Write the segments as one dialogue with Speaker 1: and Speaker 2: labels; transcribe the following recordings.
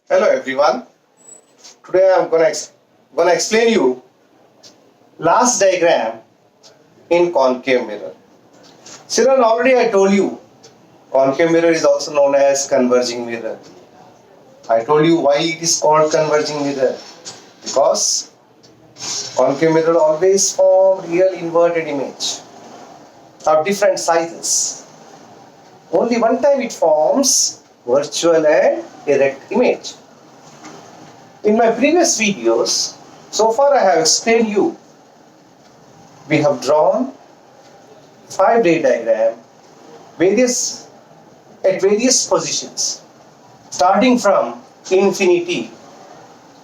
Speaker 1: Hello everyone. Today I'm gonna explain you last diagram in concave mirror. Children, already I told you concave mirror is also known as converging mirror. I told you why it is called converging mirror, because concave mirror always form real inverted image of different sizes. Only one time it forms virtual and erect image. In my previous videos, so far I have explained you, we have drawn 5-ray diagram at various positions. Starting from infinity,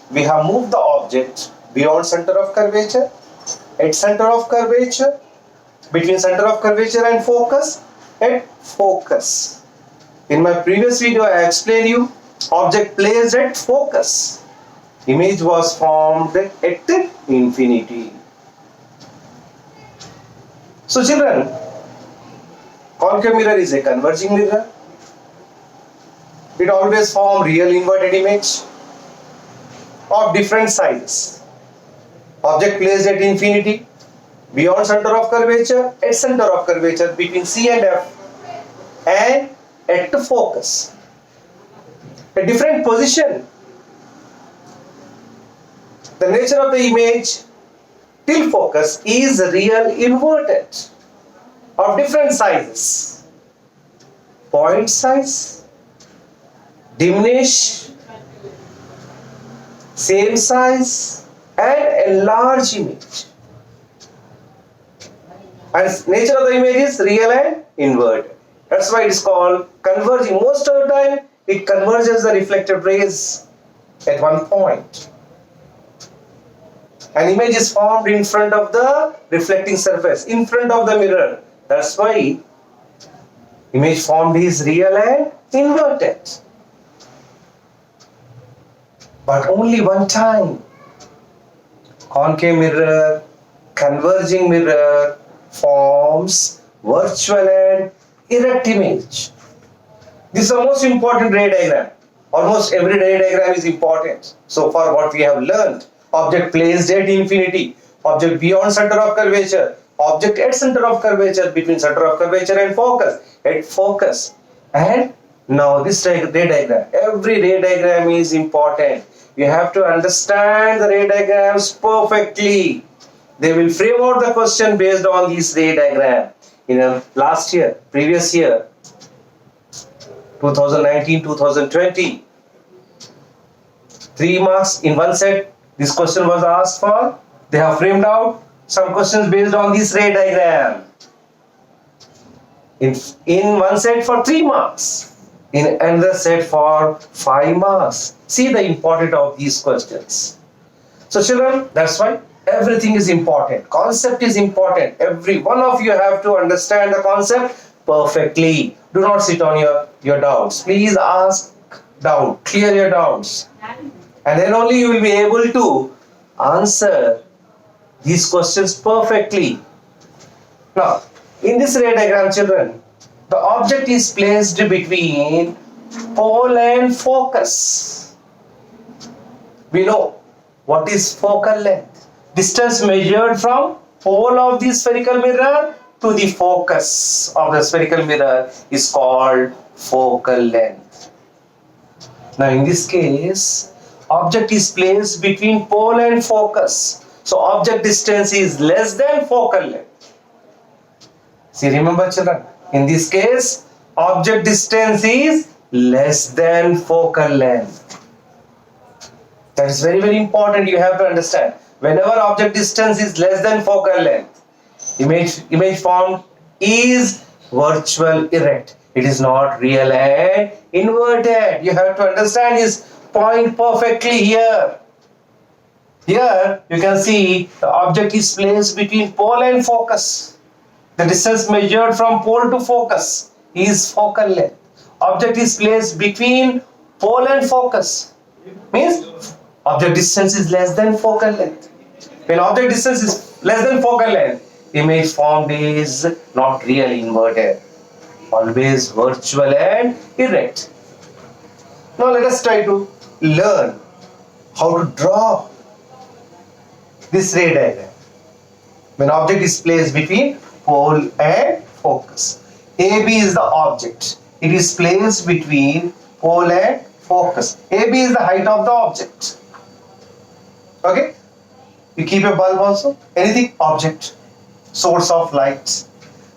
Speaker 1: we have moved the object beyond center of curvature, at center of curvature, between center of curvature and focus, at focus. In my previous video, I explained you object placed at focus. Image was formed at infinity. So children, concave mirror is a converging mirror. It always forms real inverted image of different sizes. Object placed at infinity, beyond center of curvature, at center of curvature, between C and F, and at the focus. A different position. The nature of the image till focus is real inverted of different sizes. Point size, diminish, same size, and enlarge image. And nature of the image is real and inverted. That's why it is called converging. Most of the time it converges the reflected rays at one point. An image is formed in front of the reflecting surface, in front of the mirror. That's why image formed is real and inverted. But only one time. Concave mirror, converging mirror forms virtual and erect image. This is the most important ray diagram. Almost every ray diagram is important. So far what we have learned. Object placed at infinity, object beyond center of curvature, object at center of curvature, between center of curvature and focus, at focus. And now this ray diagram, every ray diagram is important. You have to understand the ray diagrams perfectly. They will frame out the question based on this ray diagram. In previous year, 2019-2020, 3 marks in one set. This question was asked for. They have framed out some questions based on this ray diagram. In one set for 3 marks. In another set for 5 marks. See the importance of these questions. So children, that's why everything is important. Concept is important. Every one of you have to understand the concept perfectly. Do not sit on your doubts. Please ask doubt. Clear your doubts. And then only you will be able to answer these questions perfectly. Now, in this ray diagram, children, the object is placed between pole and focus. We know what is focal length. Distance measured from pole of the spherical mirror to the focus of the spherical mirror is called focal length. Now, in this case, object is placed between pole and focus. So object distance is less than focal length. See, remember children, in this case, object distance is less than focal length. That is very, very important. You have to understand. Whenever object distance is less than focal length, image formed is virtual erect. It is not real and inverted. You have to understand this point perfectly here. Here you can see the object is placed between pole and focus. The distance measured from pole to focus is focal length. Object is placed between pole and focus. Means object distance is less than focal length. When object distance is less than focal length, image formed is not really inverted. Always virtual and erect. Now let us try to learn how to draw this ray diagram. When object is placed between pole and focus. AB is the object. It is placed between pole and focus. AB is the height of the object. Okay? You keep a bulb also. Anything? Object. Source of light.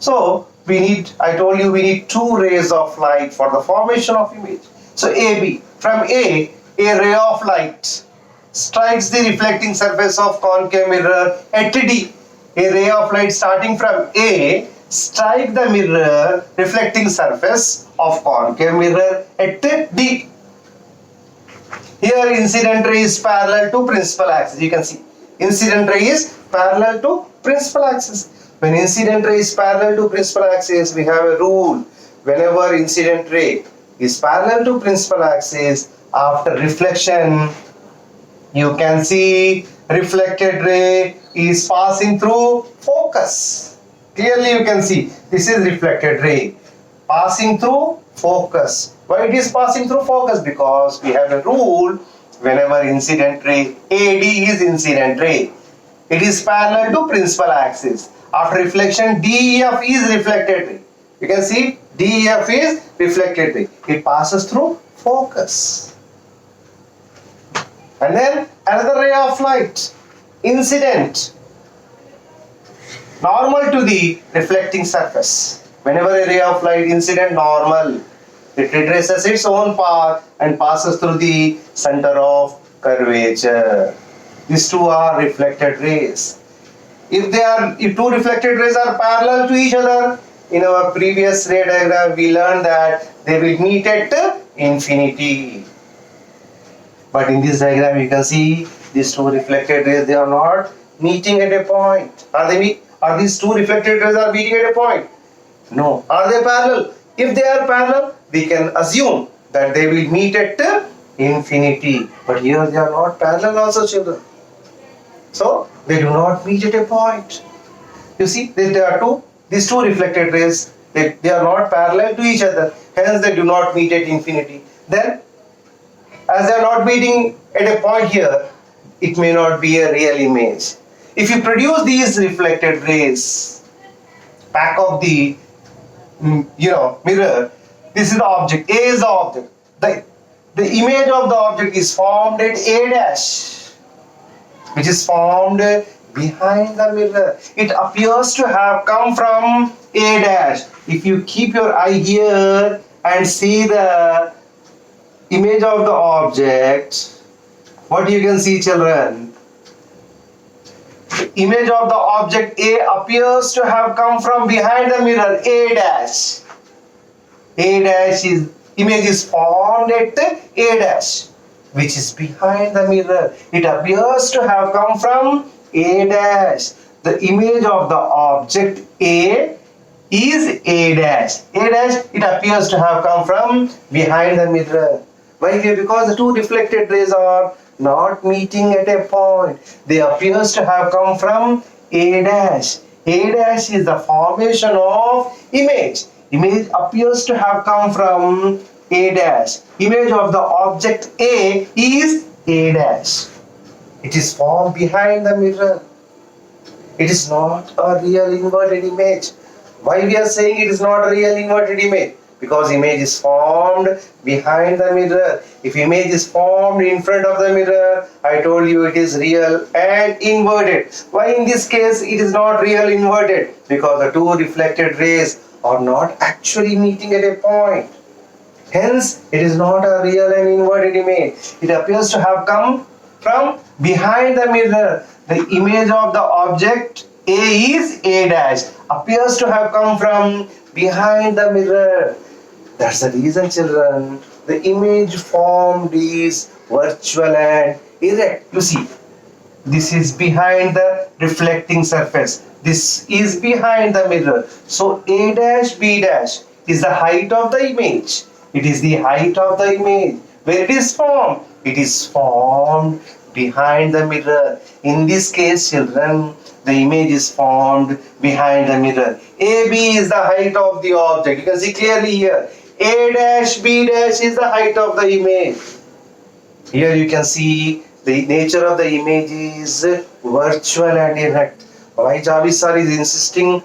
Speaker 1: So, I told you we need two rays of light for the formation of image. So, AB. From A ray of light strikes the reflecting surface of concave mirror at D. A ray of light starting from A strike the mirror reflecting surface of concave mirror at D. Here incident ray is parallel to principal axis. You can see incident ray is parallel to principal axis. When incident ray is parallel to principal axis, we have a rule. Whenever incident ray is parallel to principal axis, after reflection, you can see reflected ray is passing through focus. Clearly you can see this is reflected ray passing through focus. Why it is passing through focus? Because we have a rule, whenever incident ray AD is incident ray, it is parallel to principal axis. After reflection, DEF is reflected ray. You can see DEF is reflected ray. It passes through focus. And then another ray of light, incident, normal to the reflecting surface. Whenever a ray of light incident normal, it retraces its own path and passes through the center of curvature. These two are reflected rays. If two reflected rays are parallel to each other, in our previous ray diagram we learned that they will meet at infinity. But in this diagram you can see these two reflected rays, they are not meeting at a point. Are these two reflected rays are meeting at a point? No. Are they parallel? If they are parallel, we can assume that they will meet at infinity. But here they are not parallel also, children. So they do not meet at a point. You see, these two reflected rays, they are not parallel to each other. Hence they do not meet at infinity. Then, as they are not meeting at a point here, it may not be a real image. If you produce these reflected rays back of the mirror, this is the object. A is the object. The image of the object is formed at A dash, which is formed behind the mirror. It appears to have come from A dash. If you keep your eye here and see the image of the object, what you can see, children? The image of the object A appears to have come from behind the mirror, A dash. A dash image is formed at A dash, which is behind the mirror. It appears to have come from A dash. The image of the object A is A dash. A dash, it appears to have come from behind the mirror. Why here? Because the two reflected rays are not meeting at a point. They appears to have come from A dash. A dash is the formation of image. Image appears to have come from A dash. Image of the object A is A dash. It is formed behind the mirror. It is not a real inverted image. Why we are saying it is not a real inverted image? Because image is formed behind the mirror. If image is formed in front of the mirror, I told you it is real and inverted. Why in this case it is not real inverted? Because the two reflected rays are not actually meeting at a point. Hence, it is not a real and inverted image. It appears to have come from behind the mirror. The image of the object A is A dash. Appears to have come from behind the mirror. That's the reason, children. The image formed is virtual and erect. You see, this is behind the reflecting surface. This is behind the mirror. So A dash B dash is the height of the image. It is the height of the image. Where it is formed? It is formed behind the mirror. In this case, children, the image is formed behind the mirror. AB is the height of the object. You can see clearly here. A dash B dash is the height of the image. Here you can see the nature of the image is virtual and erect. Why Jarvis sir is insisting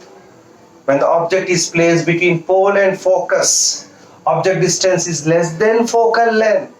Speaker 1: when the object is placed between pole and focus, object distance is less than focal length.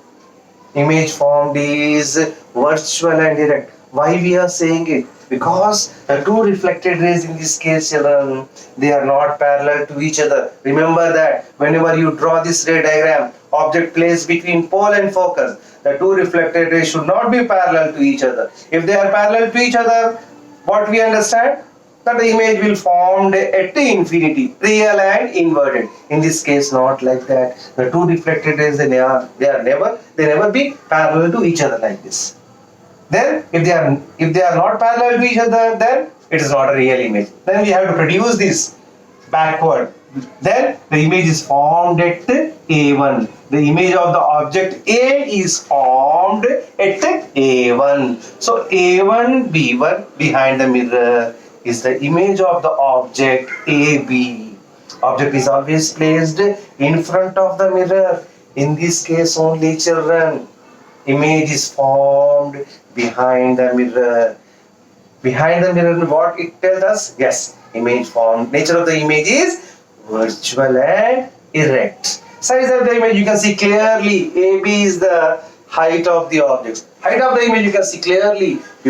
Speaker 1: Image formed is virtual and direct. Why we are saying it? Because the two reflected rays in this case, children, they are not parallel to each other. Remember that whenever you draw this ray diagram, object placed between pole and focus, the two reflected rays should not be parallel to each other. If they are parallel to each other, what we understand? That the image will formed at infinity, real and inverted. In this case, not like that. The two reflected rays they never be parallel to each other like this. Then if they are not parallel to each other, then it is not a real image. Then we have to produce this backward. Then the image is formed at A1. The image of the object A is formed at A1. So A1 B1 behind the mirror is the image of the object AB. Object is always placed in front of the mirror. In this case only, children, image is formed behind the mirror. Behind the mirror, what it tells us? Yes, image formed. Nature of the image is virtual and erect. Size of the image you can see clearly. AB is the height of the object. Height of the image you can see clearly. You